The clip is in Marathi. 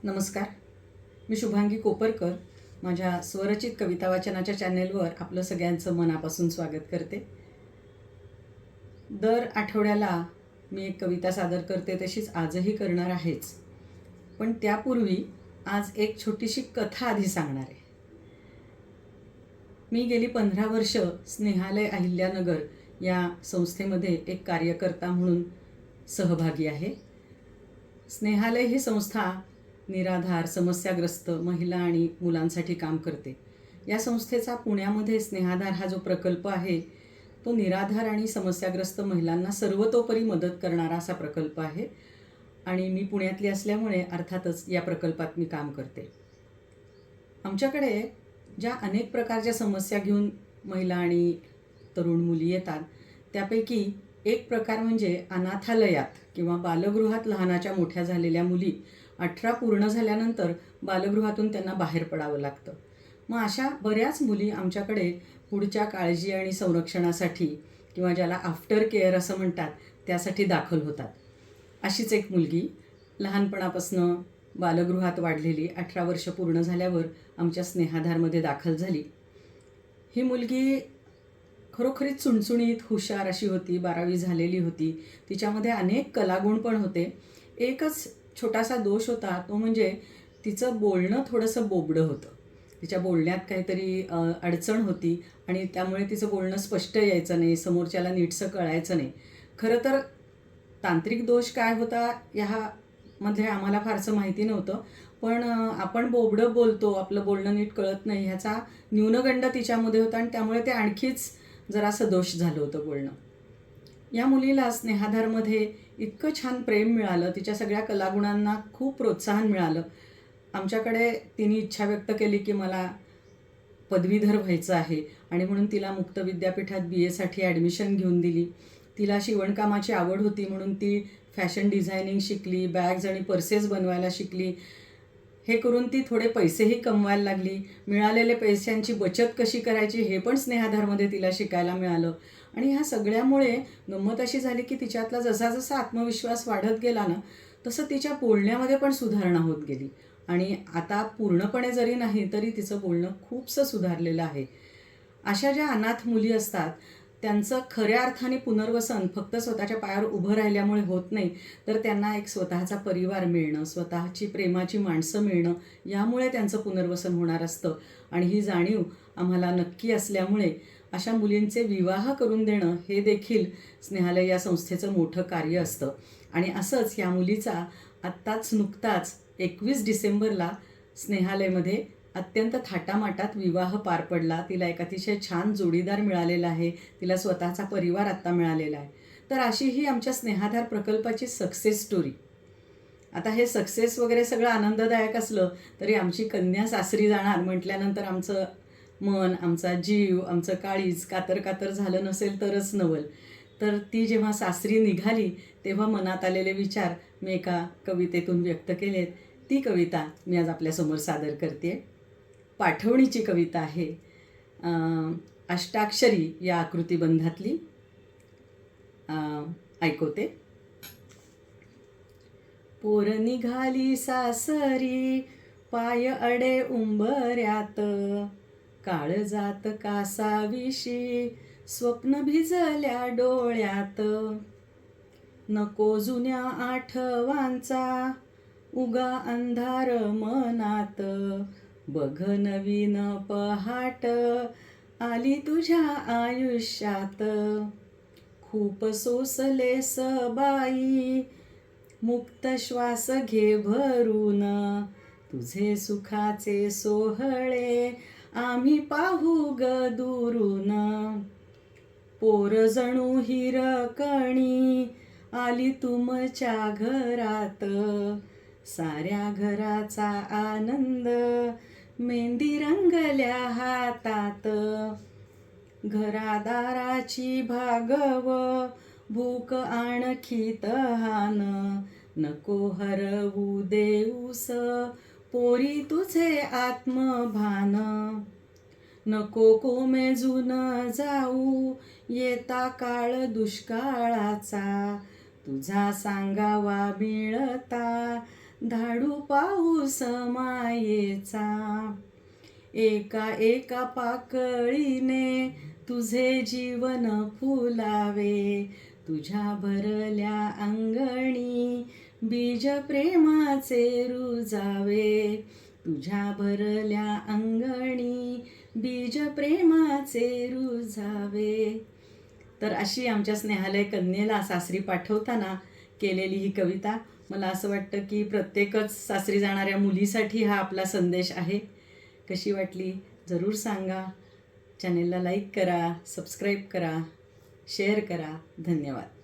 नमस्कार. मी शुभांगी कोपरकर. माझ्या स्वरचित कविता वाचनाच्या चॅनेलवर आपलं सगळ्यांचं मनापासून स्वागत करते. दर आठवड्याला मी एक कविता सादर करते, तशीच आजही करणार आहेच. पण त्यापूर्वी आज एक छोटीशी कथा आधी सांगणार आहे. मी गेली 15 वर्ष स्नेहालय अहिल्यानगर या संस्थेमध्ये एक कार्यकर्ता म्हणून सहभागी आहे. स्नेहालय ही संस्था निराधार, समस्याग्रस्त महिला आणि मुलांसाठी काम करते. या संस्थेचा पुण्यामध्ये स्नेहाधार हा जो प्रकल्प आहे तो निराधार आणि समस्याग्रस्त महिलांना सर्वतोपरी मदत करणारा असा प्रकल्प आहे आणि मी पुण्यातली असल्यामुळे अर्थातच या प्रकल्पात मी काम करते. आमच्याकडे ज्या अनेक प्रकारच्या समस्या घेऊन महिला आणि तरुण मुली येतात त्यापैकी एक प्रकार म्हणजे अनाथालयात किंवा बालगृहात लहानाच्या मोठ्या झालेल्या मुली 18 पूर्ण झाल्यानंतर बालगृहातून त्यांना बाहेर पडावं लागतं. मग अशा बऱ्याच मुली आमच्याकडे पुढच्या काळजी आणि संरक्षणासाठी किंवा ज्याला आफ्टर केअर असं म्हणतात त्यासाठी दाखल होतात. अशीच एक मुलगी लहानपणापासून बालगृहात वाढलेली 18 वर्ष पूर्ण झाल्यावर आमच्या स्नेहाधारमध्ये दाखल झाली. ही मुलगी खरोखरीच चुणचुणीत हुशार अशी होती. 12वी झालेली होती. तिच्यामध्ये अनेक कलागुण पण होते. एकच छोटासा दोष होता, तो म्हणजे तिचं बोलणं थोडंसं बोबडं होतं. तिच्या बोलण्यात काहीतरी अडचण होती आणि त्यामुळे तिचं बोलणं स्पष्ट यायचं नाही, समोरच्याला नीटसं कळायचं नाही. खरं तर तांत्रिक दोष काय होता ह्यामध्ये आम्हाला फारसं माहिती नव्हतं, पण आपण बोबडं बोलतो, आपलं बोलणं नीट कळत नाही ह्याचा न्यूनगंड तिच्यामध्ये होता आणि त्यामुळे ते आणखीच जरासं दोष झालं होतं बोलणं. या मुलीला स्नेहाधारमध्ये इतकं छान प्रेम मिळालं, तिच्या सगळ्या कलागुणांना खूप प्रोत्साहन मिळालं. आमच्याकडे तिने इच्छा व्यक्त केली की मला पदवीधर व्हायचं आहे आणि म्हणून तिला मुक्त विद्यापीठात BA ॲडमिशन घेऊन दिली. तिला शिवणकामाची आवड होती म्हणून ती फॅशन डिझायनिंग शिकली, बॅग्स आणि पर्सेस बनवायला शिकली. हे करून ती थोडे पैसेही कमवायला लागली. मिळालेले पैशांची बचत कशी करायची हे पण स्नेहाधारमध्ये तिला शिकायला मिळालं. आणि ह्या सगळ्यामुळे गंमत अशी झाली की तिच्यातला जसा जसा आत्मविश्वास वाढत गेला ना तसं तिच्या बोलण्यामध्ये पण सुधारणा होत गेली आणि आता पूर्णपणे जरी नाही तरी तिचं बोलणं खूपसं सुधारलेलं आहे. अशा ज्या अनाथ मुली असतात त्यांचं खऱ्या अर्थाने पुनर्वसन फक्त स्वतःच्या पायावर उभं राहिल्यामुळे होत नाही, तर त्यांना एक स्वतःचा परिवार मिळणं, स्वतःची प्रेमाची माणसं मिळणं यामुळे त्यांचं पुनर्वसन होणार असतं. आणि ही जाणीव आम्हाला नक्की असल्यामुळे अशा मुलींचे विवाह करून देणं हे देखील स्नेहालय या संस्थेचं मोठं कार्य असतं. आणि असंच या मुलीचा नुकताच 21 डिसेंबरला स्नेहालयमध्ये अत्यंत थाटामाटात विवाह पार पडला. तिला एक अतिशय छान जोडीदार मिळालेला आहे. तिला स्वतःचा परिवार आत्ता मिळालेला आहे. तर अशी ही आमच्या स्नेहाधार प्रकल्पाची सक्सेस स्टोरी. आता हे सक्सेस वगैरे सगळं आनंददायक असलं तरी आमची कन्या सासरी जाणार म्हटल्यानंतर आमचं मन, आमचा जीव, आमचं काळीज कातर कातर झालं नसेल तरच नवल. तर ती जेव्हा सासरी निघाली तेव्हा मनात आलेले विचार मी एका कवितेतून व्यक्त केलेत. ती कविता मी आज आपल्यासमोर सादर करते. पाठवणीची कविता आहे. अष्टाक्षरी या आकृतिबंधातली ऐकवते. पोर निघाली सासरी, पाय अडे उंबऱ्यात, काळजात कासाविशी, स्वप्न भिजल्या डोळ्यात. नको जुन्या आठवांचा उगा अंधार मनात, बघ नवीन पहाट आली तुझ्या आयुष्यात. खूप सोसलेस बाई, मुक्त श्वास घे भरून, तुझे सुखाचे सोहळे आम्ही पाहू ग दुरून. पोर जणू हिरकणी आली तुमच्या घरात, साऱ्या घराचा आनंद मेहंदी रंगल्या हातात. घरादाराची भागव भूक आणखी तहान, नको हरवू देऊस पोरी तुझे आत्मभान. नको कोमेजून जाऊ येता काळ दुष्काळाचा, तुझा सांगावा मिळता धाडू पाऊस मायेचा. एका एका पाकळीने तुझे जीवन फुलावे, तुझ्या भरल्या अंगणी बीज प्रेमाचे रुजावे, तुझ्या भरल्या अंगणी बीज प्रेमाचे रुजावे. तर अशी आमच्या स्नेहालय कन्येला सासरी पाठवताना केलेली ही कविता. मला असं वाटतं की प्रत्येकच सासरी जाणाऱ्या मुलीसाठी हा आपला संदेश आहे. कशी वाटली जरूर सांगा. चॅनेलला लाईक करा, सबस्क्राईब करा, शेअर करा. धन्यवाद.